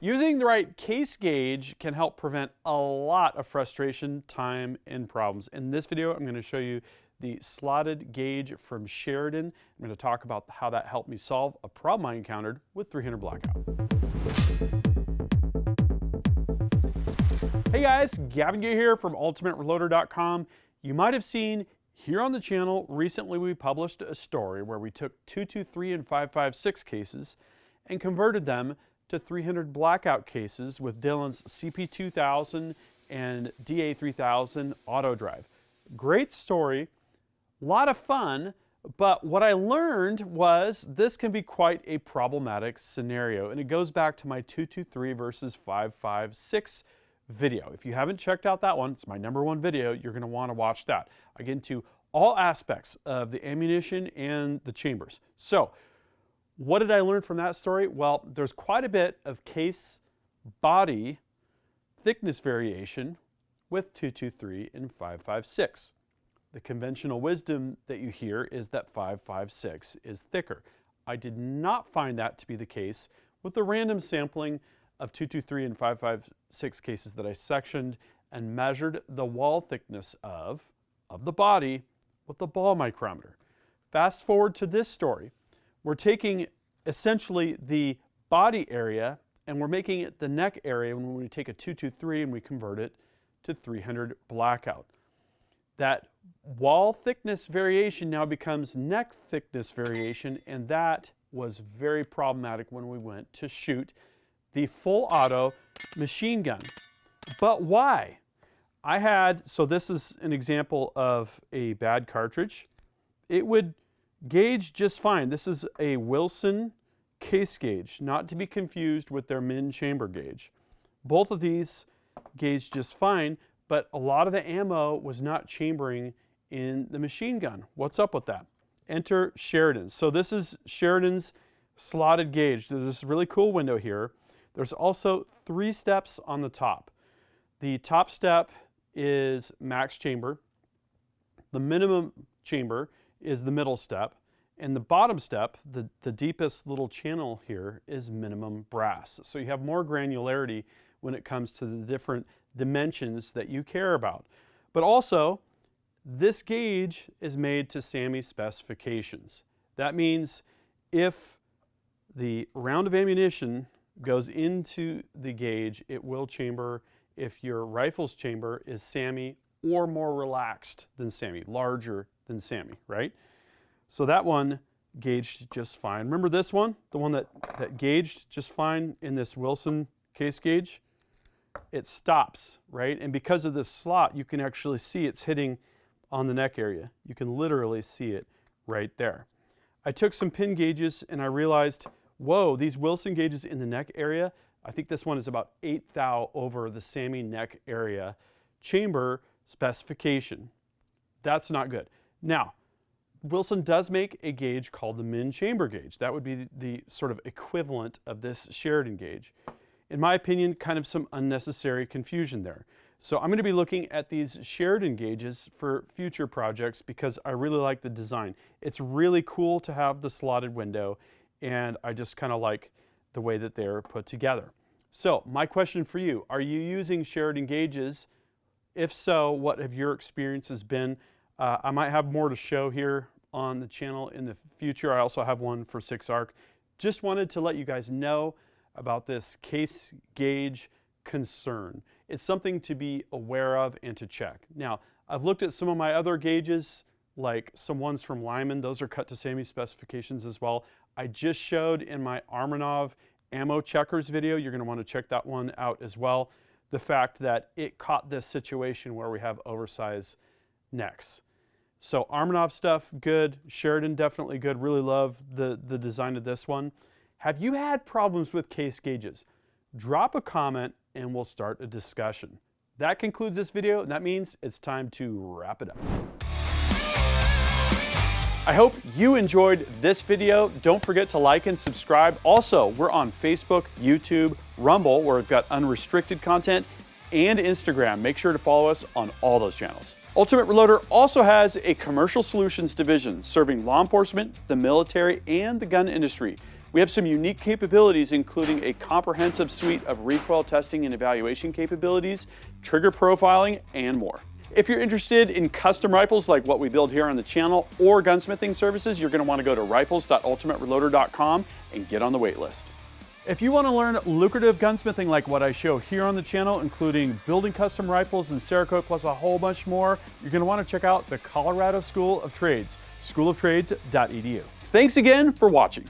Using the right case gauge can help prevent a lot of frustration, time, and problems. In this video, I'm going to show you the slotted gauge from Sheridan. I'm going to talk about how that helped me solve a problem I encountered with 300 Blackout. Hey guys, Gavin Gauge here from ultimatereloader.com. You might have seen here on the channel, recently we published a story where we took 223 and 556 cases and converted them to 300 Blackout cases with Dillon's CP2000 and DA3000 auto drive. Great story, a lot of fun, but what I learned was this can be quite a problematic scenario, and it goes back to my 223 versus 556 video. If you haven't checked out that one, it's my #1 video, you're going to want to watch that. I get into all aspects of the ammunition and the chambers. So, what did I learn from that story? Well, there's quite a bit of case body thickness variation with 223 and 556. The conventional wisdom that you hear is that 556 is thicker. I did not find that to be the case with the random sampling of 223 and 556 cases that I sectioned and measured the wall thickness of the body with the ball micrometer. Fast forward to this story. We're taking essentially the body area and we're making it the neck area when we take a 223 and we convert it to 300 Blackout. That wall thickness variation now becomes neck thickness variation, and that was very problematic when we went to shoot the full auto machine gun. But why? So this is an example of a bad cartridge. It would gauge just fine. This is a Wilson case gauge, not to be confused with their Min chamber gauge. Both of these gauge just fine, but a lot of the ammo was not chambering in the machine gun. What's up with that? Enter Sheridan. So this is Sheridan's slotted gauge. There's this really cool window here. There's also 3 steps on the top. The top step is max chamber. The minimum chamber is the middle step. And the bottom step, the deepest little channel here, is minimum brass. So you have more granularity when it comes to the different dimensions that you care about. But also, this gauge is made to SAAMI specifications. That means if the round of ammunition goes into the gauge, it will chamber if your rifle's chamber is SAAMI or more relaxed than SAAMI, larger than SAAMI, right? So that one gauged just fine. Remember this one? The one that gauged just fine in this Wilson case gauge? It stops, right? And because of this slot, you can actually see it's hitting on the neck area. You can literally see it right there. I took some pin gauges and I realized, whoa, these Wilson gauges in the neck area, I think this one is about 8 thou over the SAAMI neck area chamber specification. That's not good. Now, Wilson does make a gauge called the Min chamber gauge. That would be the sort of equivalent of this Sheridan gauge. In my opinion, kind of some unnecessary confusion there. So I'm going to be looking at these Sheridan gauges for future projects because I really like the design. It's really cool to have the slotted window, and I just kind of like the way that they're put together. So my question for you, are you using Sheridan gauges? If so, what have your experiences been? I might have more to show here on the channel in the future. I also have one for 6-ARC. Just wanted to let you guys know about this case gauge concern. It's something to be aware of and to check. Now, I've looked at some of my other gauges, like some ones from Lyman. Those are cut to SAAMI specifications as well. I just showed in my Armanov ammo checkers video, you're going to want to check that one out as well, the fact that it caught this situation where we have oversized necks. So Armanov stuff, good. Sheridan, definitely good. Really love the design of this one. Have you had problems with case gauges? Drop a comment and we'll start a discussion. That concludes this video, and that means it's time to wrap it up. I hope you enjoyed this video. Don't forget to like and subscribe. Also, we're on Facebook, YouTube, Rumble, where we've got unrestricted content, and Instagram. Make sure to follow us on all those channels. Ultimate Reloader also has a commercial solutions division serving law enforcement, the military, and the gun industry. We have some unique capabilities, including a comprehensive suite of recoil testing and evaluation capabilities, trigger profiling, and more. If you're interested in custom rifles like what we build here on the channel or gunsmithing services, you're going to want to go to rifles.ultimatereloader.com and get on the wait list. If you want to learn lucrative gunsmithing like what I show here on the channel, including building custom rifles and Cerakote plus a whole bunch more, you're going to want to check out the Colorado School of Trades, schooloftrades.edu. Thanks again for watching.